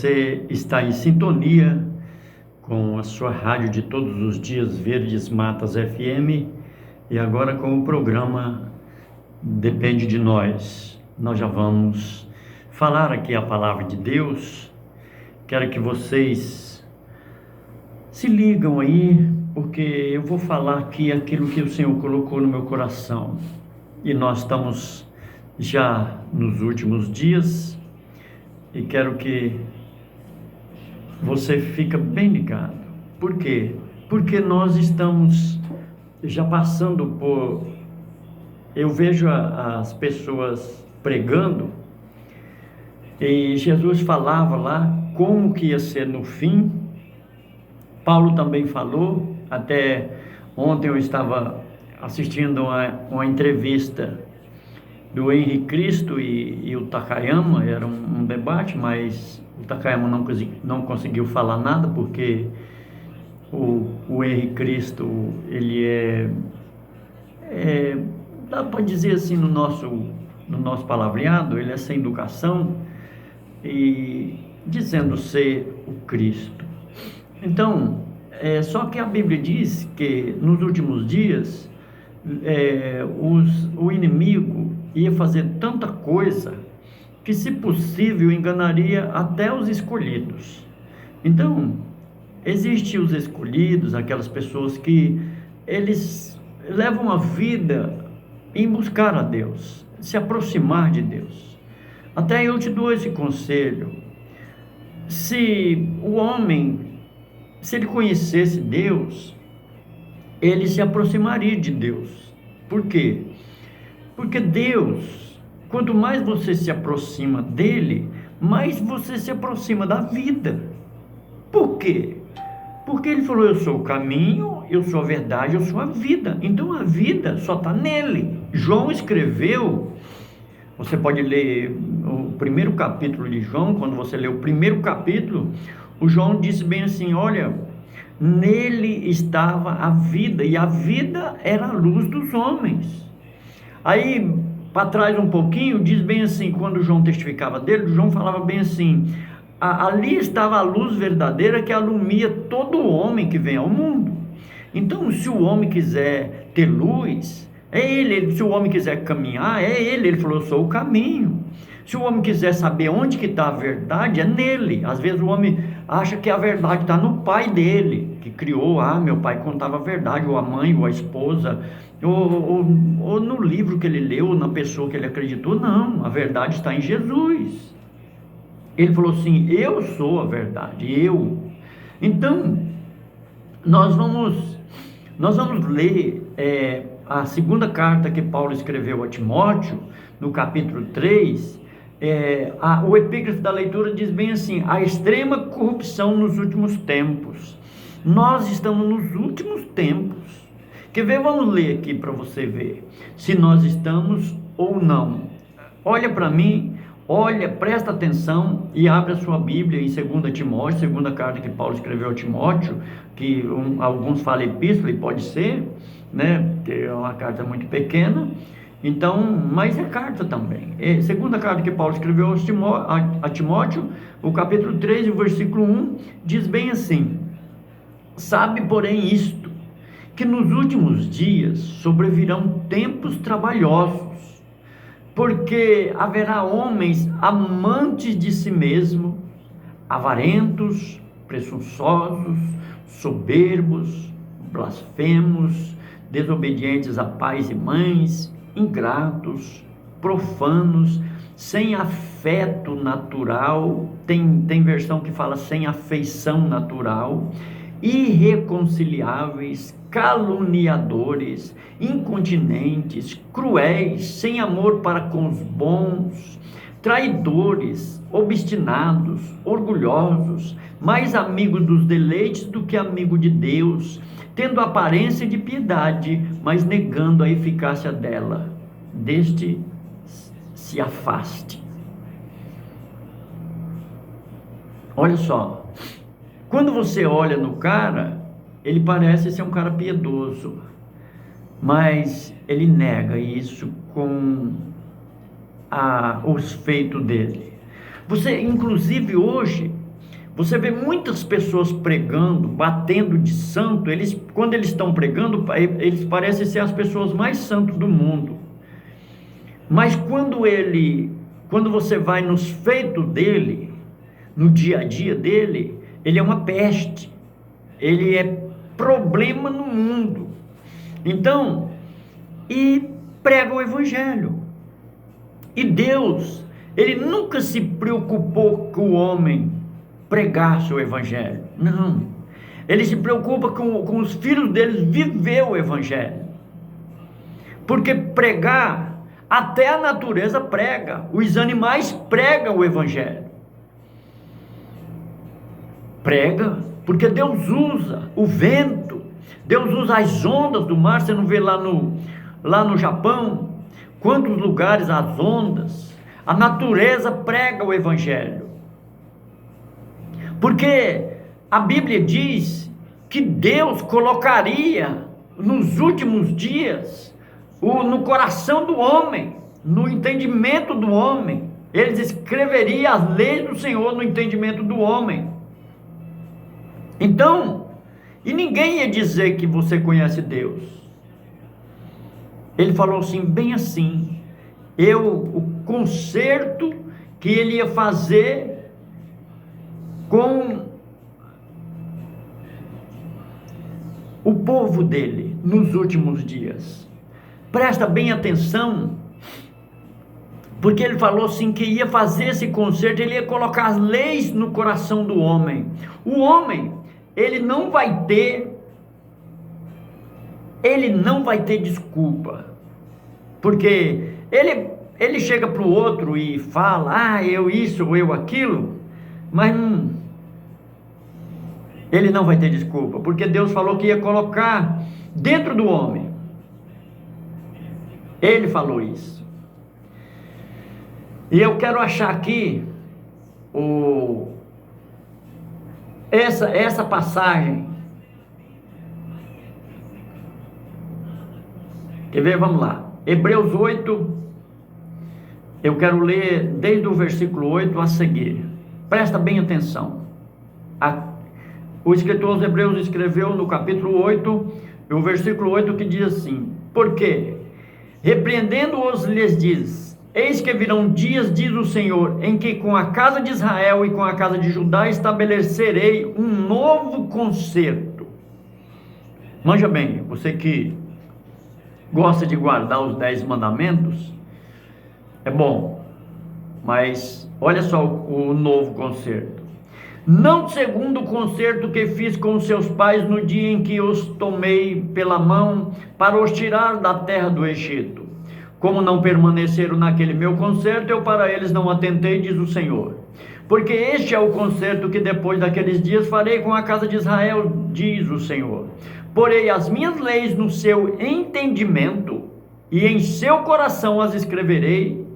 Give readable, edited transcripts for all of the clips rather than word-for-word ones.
Você está em sintonia com a sua rádio de todos os dias, Verdes Matas FM, e agora com o programa Depende de Nós. Nós já vamos falar aqui a palavra de Deus. Quero que vocês se ligam aí, porque eu vou falar aqui aquilo que o Senhor colocou no meu coração. E nós estamos já nos últimos dias e quero que você fique bem ligado. Por quê? Porque nós estamos já passando por... Eu vejo as pessoas pregando e Jesus falava lá como que ia ser no fim. Paulo também falou. Até ontem eu estava assistindo uma entrevista do Henrique Cristo e o Takayama. Era um debate, mas o Takayama não conseguiu falar nada, porque o Henrique Cristo, ele dá para dizer assim no nosso palavreado, ele é sem educação, e dizendo ser o Cristo. Então, só que a Bíblia diz que nos últimos dias o inimigo ia fazer tanta coisa que, se possível, enganaria até os escolhidos. Então, existem os escolhidos, aquelas pessoas que eles levam a vida em buscar a Deus, se aproximar de Deus. Até eu te dou esse conselho: se o homem, se ele conhecesse Deus, ele se aproximaria de Deus. Por quê? Porque Deus, quanto mais você se aproxima dele, mais você se aproxima da vida. Por quê? Porque ele falou: eu sou o caminho, eu sou a verdade, eu sou a vida. Então a vida só está nele. João escreveu, você pode ler o primeiro capítulo de João. Quando você lê o primeiro capítulo, o João disse bem assim: olha, nele estava a vida, e a vida era a luz dos homens. Aí, para trás um pouquinho, diz bem assim, quando João testificava dele, João falava bem assim: ali estava a luz verdadeira que alumia todo homem que vem ao mundo. Então, se o homem quiser ter luz, é ele. Se o homem quiser caminhar, é ele. Ele falou: eu sou o caminho. Se o homem quiser saber onde que está a verdade, é nele. Às vezes o homem acha que a verdade está no pai dele, que criou. Meu pai contava a verdade, ou a mãe, ou a esposa, ou no livro que ele leu, ou na pessoa que ele acreditou. Não, a verdade está em Jesus. Ele falou assim: eu sou a verdade, eu. Então, nós vamos ler a segunda carta que Paulo escreveu a Timóteo, no capítulo 3. O epígrafe da leitura diz bem assim: a extrema corrupção nos últimos tempos. Nós estamos nos últimos tempos. Quer ver? Vamos ler aqui para você ver se nós estamos ou não. Olha para mim, olha, presta atenção e abre a sua Bíblia em 2 Timóteo, segunda carta que Paulo escreveu a Timóteo, que alguns falam epístola, e pode ser, né, porque é uma carta muito pequena. Então, mas é carta também. Segunda carta que Paulo escreveu a Timóteo, o capítulo 3, o versículo 1, diz bem assim: sabe, porém, isto, que nos últimos dias sobrevirão tempos trabalhosos, porque haverá homens amantes de si mesmo, avarentos, presunçosos, soberbos, blasfemos, desobedientes a pais e mães, ingratos, profanos, sem afeto natural, tem versão que fala sem afeição natural, irreconciliáveis, caluniadores, incontinentes, cruéis, sem amor para com os bons, traidores, obstinados, orgulhosos, mais amigos dos deleites do que amigo de Deus, tendo aparência de piedade, mas negando a eficácia dela. Deste se afaste. Olha só, quando você olha no cara, ele parece ser um cara piedoso, mas ele nega isso com os feitos dele. Você, inclusive hoje, Você vê muitas pessoas pregando, batendo de santo, quando eles estão pregando, eles parecem ser as pessoas mais santas do mundo. Mas quando você vai nos feitos dele, no dia a dia dele, ele é uma peste, ele é problema no mundo. Então, e prega o evangelho. E Deus, ele nunca se preocupou com o homem pregasse o evangelho. Não. Ele se preocupa com os filhos deles viver o evangelho. Porque pregar, até a natureza prega, os animais pregam o evangelho. Prega, porque Deus usa o vento, Deus usa as ondas do mar. Você não vê lá no Japão, quantos lugares as ondas, a natureza prega o evangelho. Porque a Bíblia diz que Deus colocaria nos últimos dias no coração do homem, no entendimento do homem, ele escreveria as leis do Senhor no entendimento do homem. Então, e ninguém ia dizer que você conhece Deus. Ele falou assim, bem assim, o conserto que ele ia fazer com o povo dele nos últimos dias. Presta bem atenção, porque ele falou assim que ia fazer esse conserto, ele ia colocar as leis no coração do homem. O homem, ele não vai ter desculpa, porque ele chega para o outro e fala, eu isso, ou eu aquilo, mas ele não vai ter desculpa, porque Deus falou que ia colocar dentro do homem. Ele falou isso. E eu quero achar aqui essa passagem. Quer ver? Vamos lá. Hebreus 8. Eu quero ler desde o versículo 8 a seguir. Presta bem atenção. O escritor aos Hebreus escreveu no capítulo 8, o versículo 8, que diz assim: porque, repreendendo-os, lhes diz: eis que virão dias, diz o Senhor, em que com a casa de Israel e com a casa de Judá estabelecerei um novo concerto. Manja bem, você que gosta de guardar os 10 mandamentos, é bom, mas olha só o novo concerto. Não segundo o concerto que fiz com seus pais no dia em que os tomei pela mão para os tirar da terra do Egito. Como não permaneceram naquele meu concerto, eu para eles não atentei, diz o Senhor. Porque este é o concerto que depois daqueles dias farei com a casa de Israel, diz o Senhor. Porei as minhas leis no seu entendimento e em seu coração as escreverei,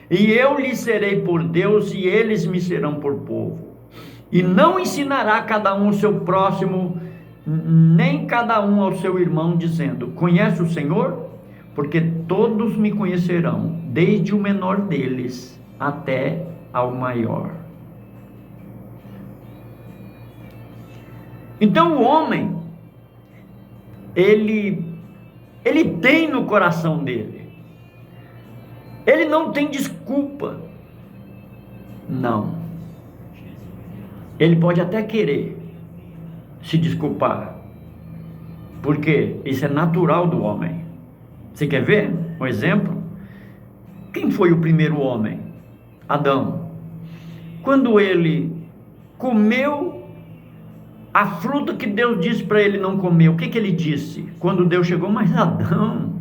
e eu lhes serei por Deus e eles me serão por povo. E não ensinará cada um ao seu próximo, nem cada um ao seu irmão, dizendo: conhece o Senhor? Porque todos me conhecerão, desde o menor deles até ao maior. Então o homem, ele tem no coração dele, ele não tem desculpa, não. Ele pode até querer se desculpar, porque isso é natural do homem. Você quer ver um exemplo? Quem foi o primeiro homem? Adão. Quando ele comeu a fruta que Deus disse para ele não comer, o que ele disse? Quando Deus chegou: mas Adão,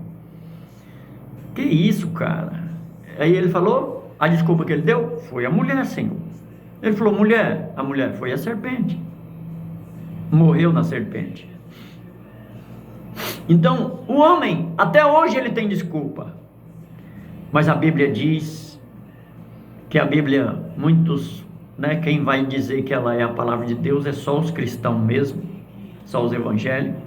que isso, cara? Aí ele falou, a desculpa que ele deu foi a mulher, Senhor. Ele falou: mulher, a mulher foi a serpente, morreu na serpente. Então, o homem, até hoje ele tem desculpa, mas a Bíblia diz, que a Bíblia, muitos, quem vai dizer que ela é a palavra de Deus é só os cristãos mesmo, só os evangélicos.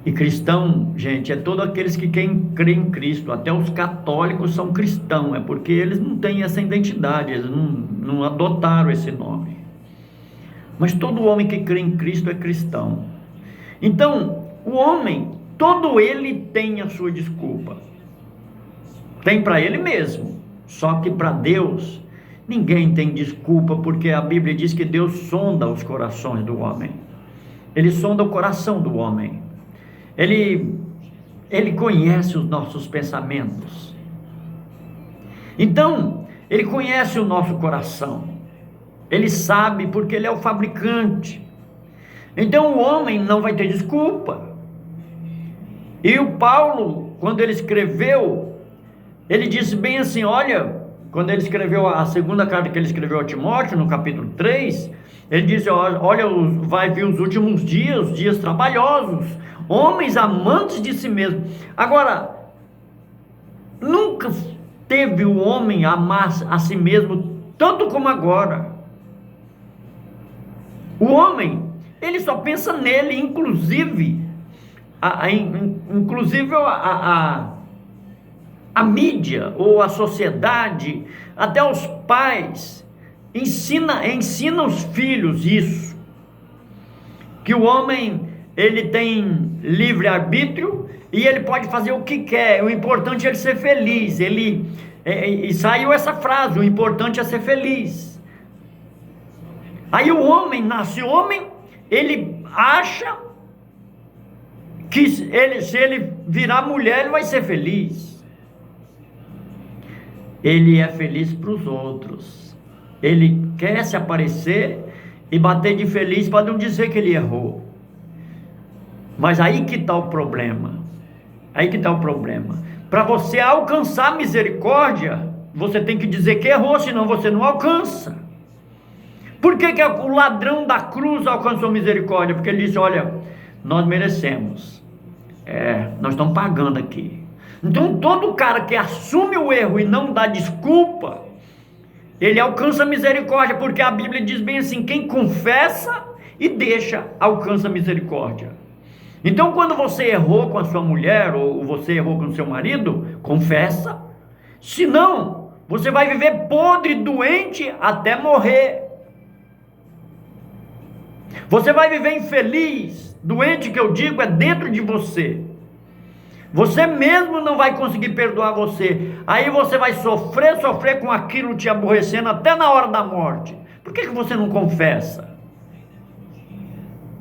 E cristão, gente, é todos aqueles que quem crê em Cristo. Até os católicos são cristãos, é porque eles não têm essa identidade, eles não adotaram esse nome. Mas todo homem que crê em Cristo é cristão. Então, o homem, todo ele tem a sua desculpa. Tem para ele mesmo. Só que para Deus, ninguém tem desculpa, porque a Bíblia diz que Deus sonda os corações do homem. Ele sonda o coração do homem. Ele conhece os nossos pensamentos. Então, Ele conhece o nosso coração. Ele sabe, porque Ele é o fabricante. Então o homem não vai ter desculpa. E o Paulo, quando ele escreveu, ele disse bem assim, olha, quando ele escreveu a segunda carta que ele escreveu a Timóteo, no capítulo 3, ele disse, olha, vai vir os últimos dias, dias trabalhosos, homens amantes de si mesmo. Agora, nunca teve o homem amar a si mesmo tanto como agora. O homem, ele só pensa nele, inclusive a mídia ou a sociedade, até os pais, ensina os filhos isso, que o homem, ele tem livre-arbítrio e ele pode fazer o que quer, o importante é ele ser feliz. E saiu essa frase, o importante é ser feliz. Aí o homem nasce homem, ele acha que se ele virar mulher, ele vai ser feliz. Ele é feliz para os outros. Ele quer se aparecer e bater de feliz para não dizer que ele errou. Mas aí que está o problema. Aí que está o problema. Para você alcançar a misericórdia, você tem que dizer que errou, senão você não alcança. Por que o ladrão da cruz alcançou misericórdia? Porque ele disse, olha, nós merecemos. Nós estamos pagando aqui. Então todo cara que assume o erro e não dá desculpa, ele alcança misericórdia, porque a Bíblia diz bem assim, quem confessa e deixa, alcança misericórdia. Então quando você errou com a sua mulher, ou você errou com o seu marido, confessa. Senão, você vai viver podre, doente, até morrer. Você vai viver infeliz, doente, que eu digo, é dentro de você. Você mesmo não vai conseguir perdoar você. Aí você vai sofrer com aquilo te aborrecendo até na hora da morte. Por que você não confessa?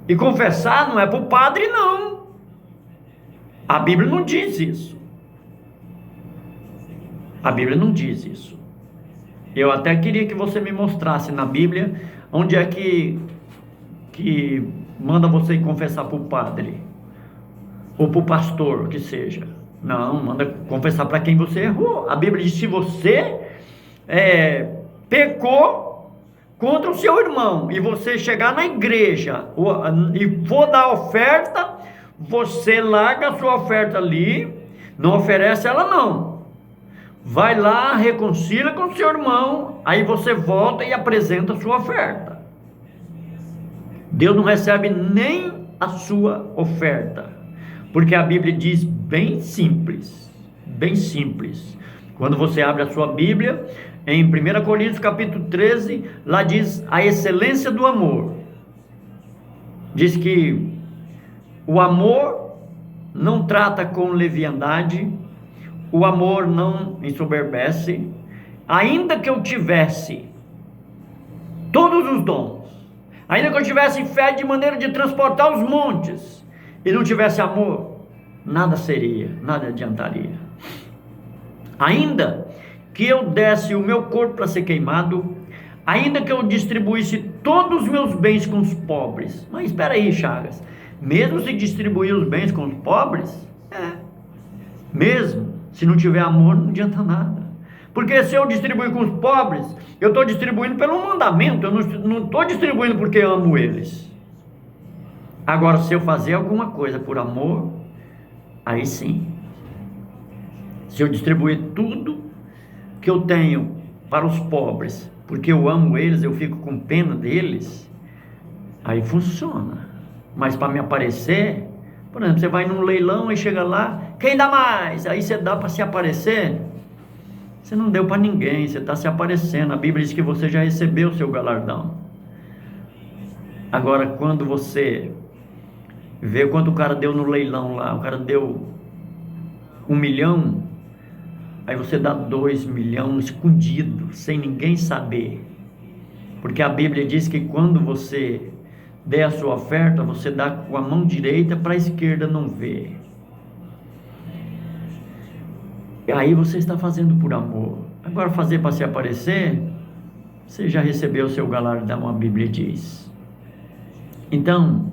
E confessar não é para o padre, não. A Bíblia não diz isso. A Bíblia não diz isso. Eu até queria que você me mostrasse na Bíblia onde é que manda você confessar para o padre ou para o pastor, que seja. Não, manda confessar para quem você errou. A Bíblia diz, se você pecou contra o seu irmão e você chegar na igreja e for dar oferta, você larga a sua oferta ali, não oferece ela não, vai lá, reconcilia com o seu irmão, aí você volta e apresenta a sua oferta. Deus não recebe nem a sua oferta, porque a Bíblia diz bem simples, quando você abre a sua Bíblia, em 1 Coríntios capítulo 13, lá diz a excelência do amor. Diz que o amor não trata com leviandade, o amor não ensoberbece. Ainda que eu tivesse todos os dons, ainda que eu tivesse fé de maneira de transportar os montes, e não tivesse amor, nada seria, nada adiantaria. Ainda que eu desse o meu corpo para ser queimado, ainda que eu distribuísse todos os meus bens com os pobres. Mas espera aí, Chagas, mesmo se distribuir os bens com os pobres, mesmo se não tiver amor, não adianta nada. Porque se eu distribuir com os pobres, eu estou distribuindo pelo mandamento, eu não estou distribuindo porque eu amo eles. Agora, se eu fazer alguma coisa por amor, aí sim. Se eu distribuir tudo que eu tenho para os pobres, porque eu amo eles, eu fico com pena deles, aí funciona. Mas para me aparecer, por exemplo, você vai num leilão e chega lá, quem dá mais? Aí você dá para se aparecer. Você não deu para ninguém, você está se aparecendo. A Bíblia diz que você já recebeu o seu galardão. Agora, quando você vê quanto o cara deu no leilão lá, o cara deu 1 milhão, aí você dá 2 milhões escondido, sem ninguém saber. Porque a Bíblia diz que quando você der a sua oferta, você dá com a mão direita para a esquerda não ver. E aí você está fazendo por amor. Agora, fazer para se aparecer, você já recebeu o seu galardão, a Bíblia diz. Então,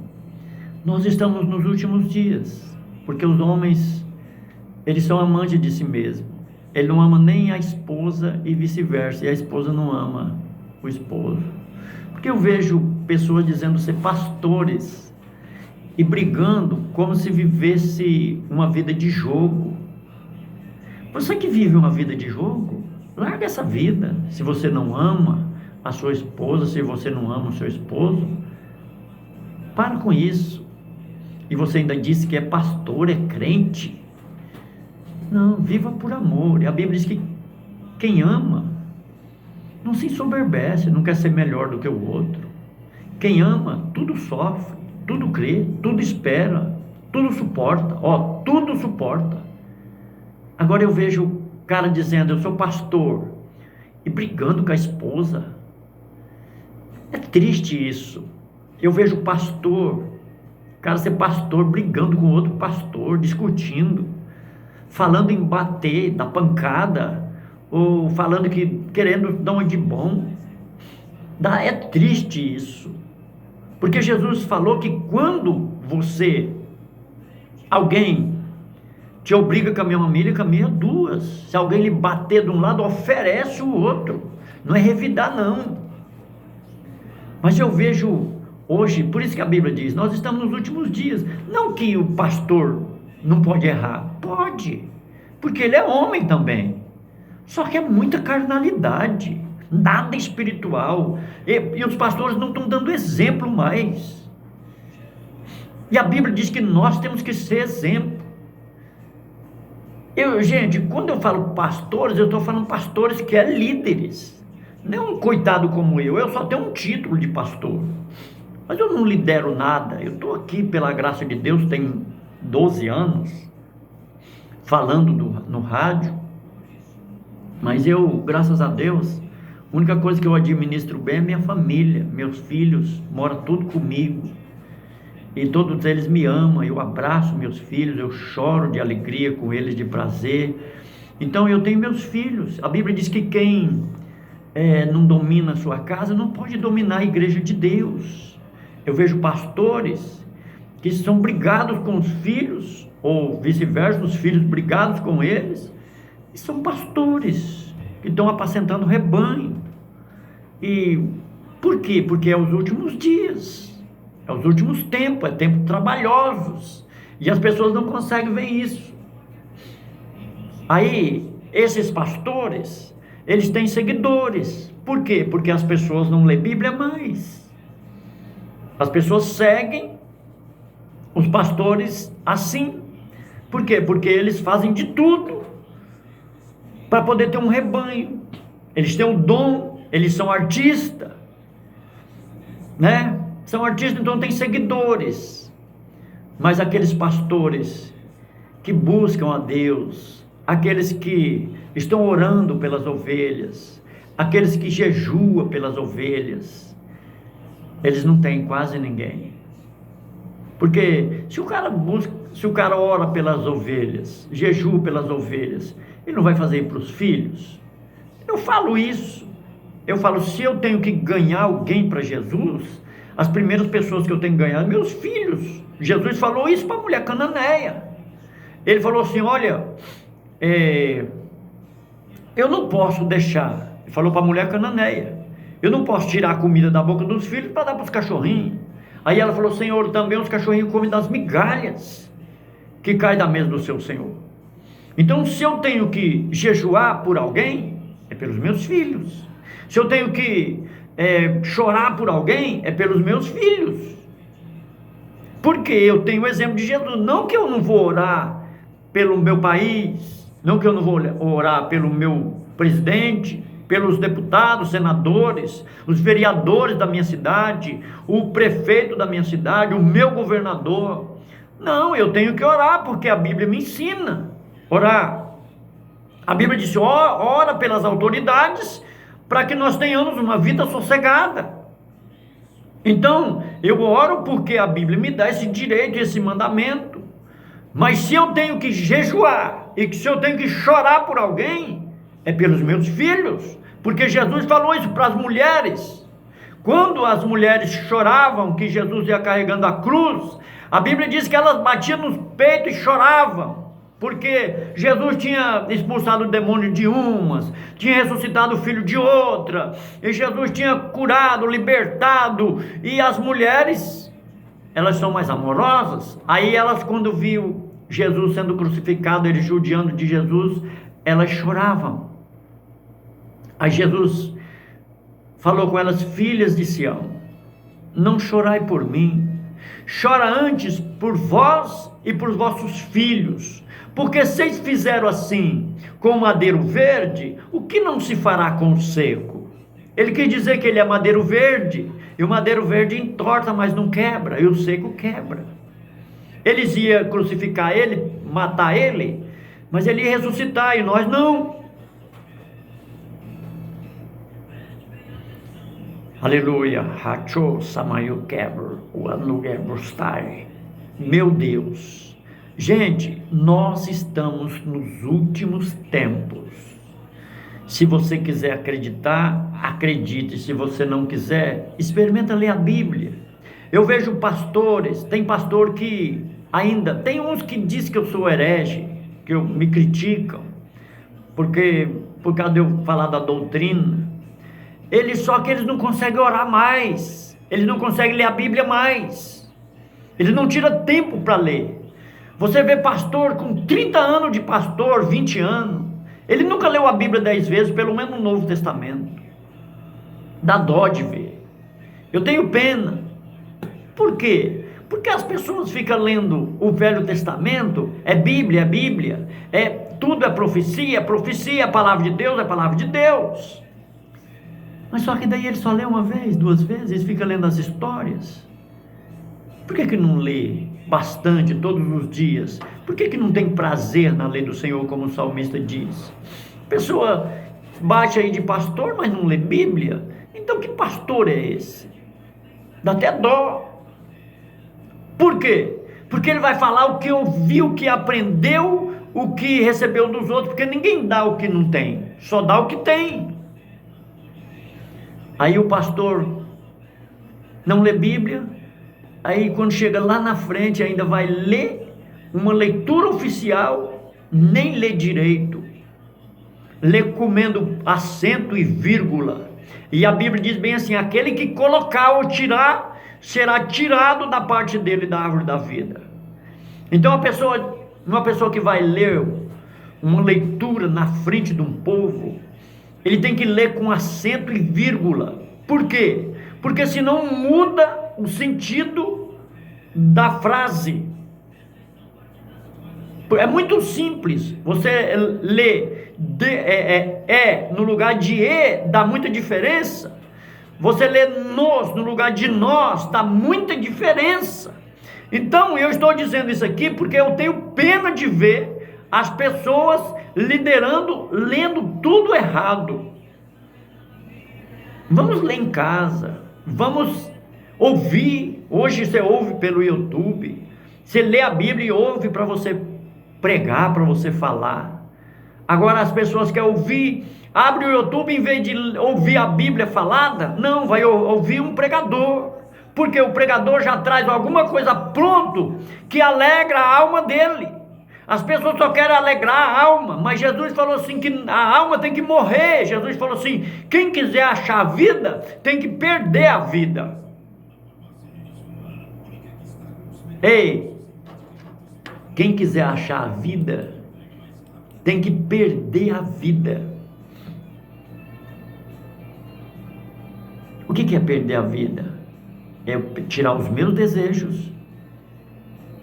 nós estamos nos últimos dias, porque os homens, eles são amantes de si mesmos. Ele não ama nem a esposa e vice-versa, e a esposa não ama o esposo. Porque eu vejo pessoas dizendo ser pastores e brigando como se vivesse uma vida de jogo. Você que vive uma vida de jogo, larga essa vida. Se você não ama a sua esposa, se você não ama o seu esposo, para com isso. E você ainda disse que é pastor, é crente. Não, viva por amor. E a Bíblia diz que quem ama não se ensoberbece, não quer ser melhor do que o outro. Quem ama, tudo sofre, tudo crê, tudo espera, tudo suporta. Tudo suporta. Agora eu vejo o cara dizendo, eu sou pastor, e brigando com a esposa. É triste isso. Eu vejo pastor, cara ser pastor, brigando com outro pastor, discutindo, falando em bater, dar pancada, ou falando que querendo dar uma de bom. É triste isso, porque Jesus falou que quando alguém te obriga a caminhar uma milha, caminha duas. Se alguém lhe bater de um lado, oferece o outro, não é revidar não. Mas eu vejo hoje, por isso que a Bíblia diz, nós estamos nos últimos dias. Não que o pastor não pode errar, pode, porque ele é homem também, só que é muita carnalidade, nada espiritual, e os pastores não estão dando exemplo mais, e a Bíblia diz que nós temos que ser exemplo. Gente, quando eu falo pastores, eu estou falando pastores que é líderes, não um coitado como eu só tenho um título de pastor, mas eu não lidero nada. Eu estou aqui pela graça de Deus, tem 12 anos, falando no rádio, mas eu, graças a Deus, a única coisa que eu administro bem é minha família, meus filhos, moram tudo comigo, e todos eles me amam. Eu abraço meus filhos, eu choro de alegria com eles, de prazer. Então eu tenho meus filhos. A Bíblia diz que quem não domina a sua casa não pode dominar a igreja de Deus. Eu vejo pastores que são brigados com os filhos, ou vice-versa, os filhos brigados com eles, e são pastores que estão apacentando rebanho. E por quê? Porque é os últimos dias, é os últimos tempos, é tempos trabalhosos, e as pessoas não conseguem ver isso. Aí, esses pastores, eles têm seguidores. Por quê? Porque as pessoas não lêem Bíblia mais. As pessoas seguem os pastores assim. Por quê? Porque eles fazem de tudo para poder ter um rebanho. Eles têm um dom, eles são artistas, né? São artistas, então têm seguidores. Mas aqueles pastores que buscam a Deus, aqueles que estão orando pelas ovelhas, aqueles que jejuam pelas ovelhas, eles não têm quase ninguém. Porque se o cara ora pelas ovelhas, jejua pelas ovelhas, ele não vai fazer para os filhos? Eu falo isso. Eu falo, se eu tenho que ganhar alguém para Jesus, as primeiras pessoas que eu tenho que ganhar são meus filhos. Jesus falou isso para a mulher cananeia. Ele falou assim, olha, eu não posso deixar, ele falou para a mulher cananeia, eu não posso tirar a comida da boca dos filhos para dar para os cachorrinhos. Aí ela falou, Senhor, também os cachorrinhos comem das migalhas que caem da mesa do seu Senhor. Então, se eu tenho que jejuar por alguém, é pelos meus filhos. Se eu tenho que chorar por alguém, é pelos meus filhos. Porque eu tenho o exemplo de Jesus. Não que eu não vou orar pelo meu país, não que eu não vou orar pelo meu presidente, pelos deputados, senadores, os vereadores da minha cidade, o prefeito da minha cidade, o meu governador. Não, eu tenho que orar, porque a Bíblia me ensina a orar. A Bíblia diz: ora pelas autoridades, para que nós tenhamos uma vida sossegada. Então, eu oro porque a Bíblia me dá esse direito, esse mandamento. Mas se eu tenho que jejuar, e que se eu tenho que chorar por alguém, é pelos meus filhos, porque Jesus falou isso para as mulheres. Quando as mulheres choravam que Jesus ia carregando a cruz, a Bíblia diz que elas batiam nos peitos e choravam, porque Jesus tinha expulsado o demônio de umas, tinha ressuscitado o filho de outra, e Jesus tinha curado, libertado. E as mulheres, elas são mais amorosas. Aí elas, quando viu Jesus sendo crucificado, eles judiando de Jesus, elas choravam. Aí Jesus falou com elas: filhas de Sião, não chorai por mim, chora antes por vós e por vossos filhos, porque vocês fizeram assim com o madeiro verde, o que não se fará com o seco? Ele quis dizer que ele é madeiro verde, e o madeiro verde entorta, mas não quebra, e o seco quebra. Eles iam crucificar ele, matar ele, mas ele ia ressuscitar, e nós não. Aleluia. Hacho samayu quebra, o anugebrostai. Meu Deus. Gente, nós estamos nos últimos tempos. Se você quiser acreditar, acredite. Se você não quiser, experimenta ler a Bíblia. Eu vejo pastores, tem pastor que ainda, tem uns que diz que eu sou herege, que me criticam, porque por causa de eu falar da doutrina. Só que eles não conseguem orar mais, eles não conseguem ler a Bíblia mais, eles não tiram tempo para ler. Você vê pastor com 30 anos de pastor, 20 anos, ele nunca leu a Bíblia 10 vezes, pelo menos no Novo Testamento. Dá dó de ver. Eu tenho pena. Por quê? Porque as pessoas ficam lendo o Velho Testamento, é Bíblia, tudo é profecia, a palavra de Deus é a palavra de Deus. Mas só que daí ele só lê uma vez, 2 vezes, fica lendo as histórias. Por que não lê bastante todos os dias? Por que não tem prazer na lei do Senhor, como o salmista diz? A pessoa bate aí de pastor, mas não lê Bíblia. Então que pastor é esse? Dá até dó. Por quê? Porque ele vai falar o que ouviu, o que aprendeu, o que recebeu dos outros, porque ninguém dá o que não tem, só dá o que tem. Aí o pastor não lê Bíblia, aí quando chega lá na frente ainda vai ler uma leitura oficial, nem lê direito, lê comendo acento e vírgula. E a Bíblia diz bem assim: aquele que colocar ou tirar, será tirado da parte dele da árvore da vida. Então uma pessoa que vai ler uma leitura na frente de um povo, ele tem que ler com acento e vírgula. Por quê? Porque senão muda o sentido da frase. É muito simples. Você lê no lugar de dá muita diferença. Você lê nos no lugar de nós, dá muita diferença. Então eu estou dizendo isso aqui porque eu tenho pena de ver as pessoas liderando, lendo tudo errado. Vamos ler em casa, vamos ouvir. Hoje você ouve pelo YouTube, você lê a Bíblia e ouve para você pregar, para você falar. Agora as pessoas querem ouvir, abre o YouTube, em vez de ouvir a Bíblia falada, não, vai ouvir um pregador, porque o pregador já traz alguma coisa pronto que alegra a alma dele. As pessoas só querem alegrar a alma, mas Jesus falou assim que a alma tem que morrer. Jesus falou assim: quem quiser achar a vida, tem que perder a vida. Ei, quem quiser achar a vida, tem que perder a vida. O que é perder a vida? É tirar os meus desejos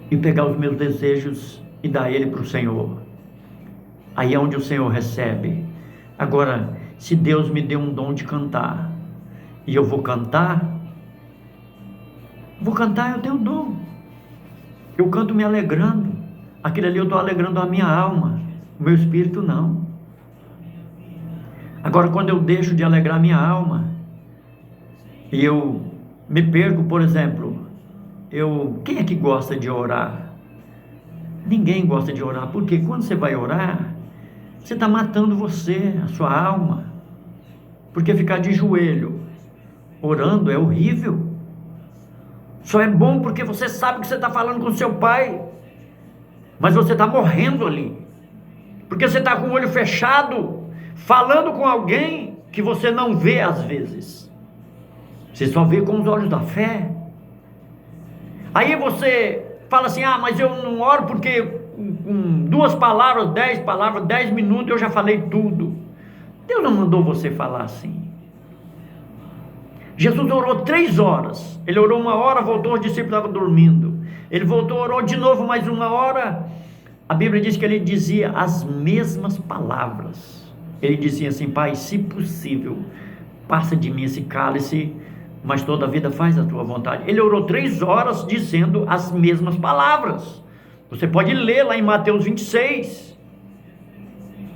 e pegar os meus desejos e dar ele para o Senhor. Aí é onde o Senhor recebe. Agora, Se Deus me deu um dom de cantar, e eu vou cantar, eu tenho dom. Eu canto me alegrando. Aquilo ali eu estou alegrando a minha alma, o meu espírito não. Agora, quando eu deixo de alegrar minha alma, e eu me perco, por exemplo, quem é que gosta de orar? Ninguém gosta de orar, porque quando você vai orar, você está matando você, a sua alma, porque ficar de joelho orando é horrível. Só é bom porque você sabe que você está falando com seu pai, mas você está morrendo ali, porque você está com o olho fechado, falando com alguém que você não vê às vezes, você só vê com os olhos da fé. Aí você fala assim: mas eu não oro porque com 2 palavras, 10 minutos eu já falei tudo. Deus não mandou você falar assim. Jesus orou 3 horas, ele orou 1 hora, voltou, os discípulos estavam dormindo, ele voltou, orou de novo mais 1 hora, a Bíblia diz que ele dizia as mesmas palavras, ele dizia assim: Pai, se possível, passa de mim esse cálice, mas toda a vida faz a tua vontade. Ele orou 3 horas dizendo as mesmas palavras. Você pode ler lá em Mateus 26,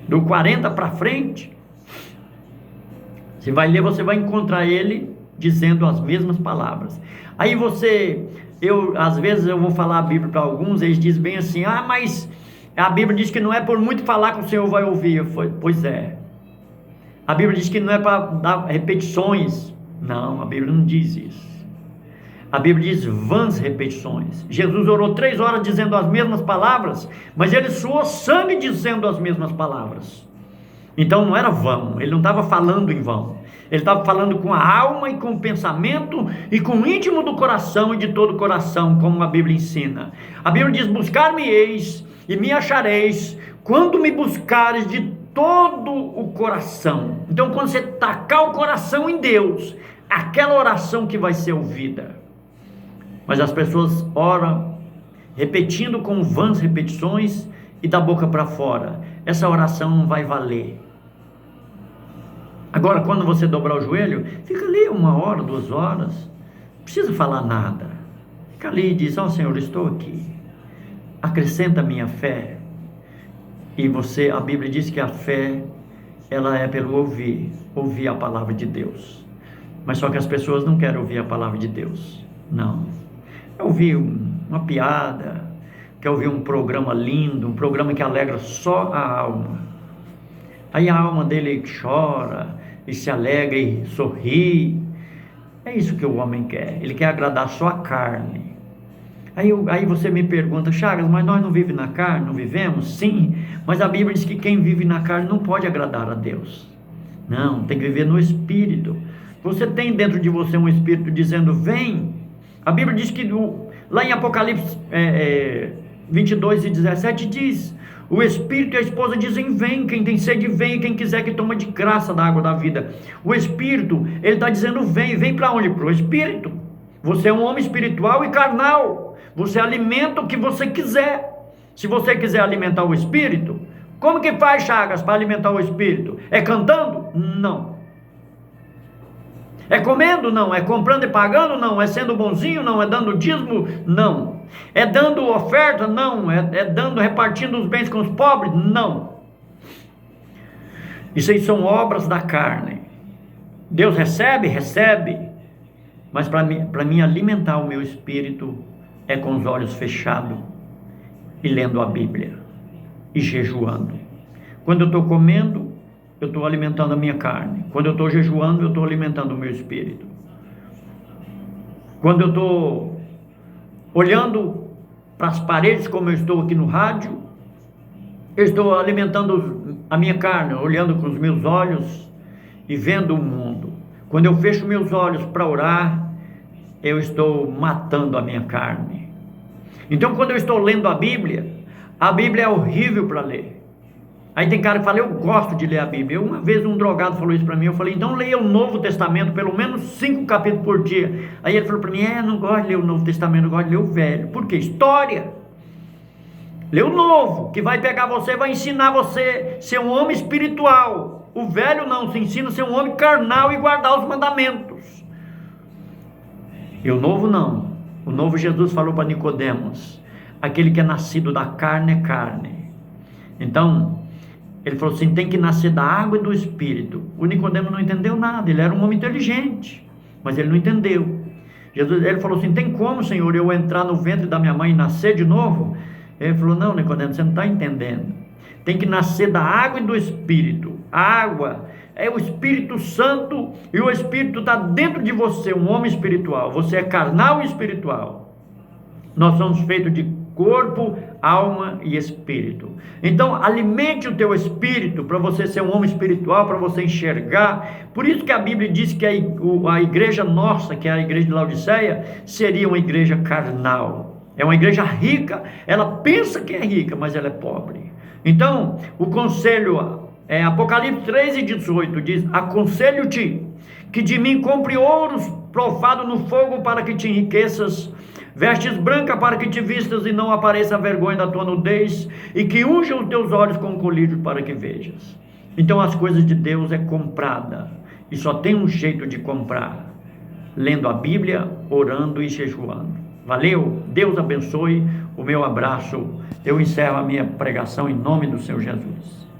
do 40 para frente, você vai ler, você vai encontrar ele dizendo as mesmas palavras. Aí às vezes eu vou falar a Bíblia para alguns, eles dizem bem assim: mas a Bíblia diz que não é por muito falar que o Senhor vai ouvir. Pois é, a Bíblia diz que não é para dar repetições. Não, a Bíblia não diz isso. A Bíblia diz vãs repetições. Jesus orou 3 horas dizendo as mesmas palavras, mas ele suou sangue dizendo as mesmas palavras. Então não era vão, ele não estava falando em vão, ele estava falando com a alma e com o pensamento e com o íntimo do coração e de todo o coração, como a Bíblia ensina. A Bíblia diz: buscar-me-eis e me achareis quando me buscares de todo o coração. Então, quando você tacar o coração em Deus, aquela oração que vai ser ouvida. Mas as pessoas oram repetindo com vãs repetições e da boca para fora. Essa oração não vai valer. Agora, quando você dobrar o joelho, fica ali 1 hora, 2 horas, não precisa falar nada, fica ali e diz: Senhor, estou aqui, acrescenta a minha fé. E a Bíblia diz que a fé, ela é pelo ouvir a palavra de Deus. Mas só que as pessoas não querem ouvir a palavra de Deus, não. Quer ouvir uma piada, quer ouvir um programa lindo, um programa que alegra só a alma. Aí a alma dele chora e se alegra e sorri. É isso que o homem quer, ele quer agradar só a carne. Aí você me pergunta: Chagas, mas nós não vivemos na carne? Não vivemos? Sim, mas a Bíblia diz que quem vive na carne não pode agradar a Deus. Não, tem que viver no Espírito. Você tem dentro de você um Espírito dizendo: vem. A Bíblia diz que lá em Apocalipse 22 e 17 diz: o Espírito e a esposa dizem: vem, quem tem sede vem, quem quiser que toma de graça da água da vida. O Espírito, ele está dizendo: vem para onde? Para o Espírito. Você é um homem espiritual e carnal, você alimenta o que você quiser. Se você quiser alimentar o Espírito, como que faz, Chagas, para alimentar o Espírito? É cantando? Não. É comendo? Não. É comprando e pagando? Não. É sendo bonzinho? Não. É dando dízimo? Não. É dando oferta? Não. É dando, repartindo os bens com os pobres? Não. Isso aí são obras da carne. Deus recebe? Recebe. Mas para mim alimentar o meu espírito é com os olhos fechados e lendo a Bíblia e jejuando. Quando eu estou comendo, eu estou alimentando a minha carne. Quando eu estou jejuando, eu estou alimentando o meu espírito. Quando eu estou olhando para as paredes, como eu estou aqui no rádio, eu estou alimentando a minha carne, olhando com os meus olhos e vendo o mundo. Quando eu fecho meus olhos para orar, eu estou matando a minha carne. Então, quando eu estou lendo a Bíblia é horrível para ler. Aí tem cara que fala: eu gosto de ler a Bíblia. Uma vez um drogado falou isso para mim, eu falei: então leia o Novo Testamento, pelo menos 5 capítulos por dia. Aí ele falou para mim: não gosto de ler o Novo Testamento, eu gosto de ler o Velho. Por quê? História. Lê o Novo, que vai pegar você, vai ensinar você a ser um homem espiritual. O velho não, se ensina a ser um homem carnal e guardar os mandamentos. E o novo não. O novo, Jesus falou para Nicodemos: aquele que é nascido da carne é carne. Então, ele falou assim: tem que nascer da água e do Espírito. O Nicodemos não entendeu nada, ele era um homem inteligente, mas ele não entendeu. Ele falou assim: tem como, Senhor, eu entrar no ventre da minha mãe e nascer de novo? Ele falou: não, Nicodemos, você não está entendendo. Tem que nascer da água e do Espírito. A água é o Espírito Santo, e o Espírito está dentro de você, um homem espiritual. Você é carnal e espiritual. Nós somos feitos de corpo, alma e espírito. Então, alimente o teu espírito para você ser um homem espiritual, para você enxergar. Por isso que a Bíblia diz que a igreja nossa, que é a igreja de Laodiceia, seria uma igreja carnal. É uma igreja rica, ela pensa que é rica, mas ela é pobre. Então, o conselho, Apocalipse 3:18 diz: aconselho-te que de mim compre ouros provado no fogo para que te enriqueças, vestes brancas para que te vistas e não apareça a vergonha da tua nudez, e que unjam os teus olhos com colírio para que vejas. Então as coisas de Deus é comprada, e só tem um jeito de comprar: lendo a Bíblia, orando e jejuando. Valeu? Deus abençoe. O meu abraço. Eu encerro a minha pregação em nome do Senhor Jesus.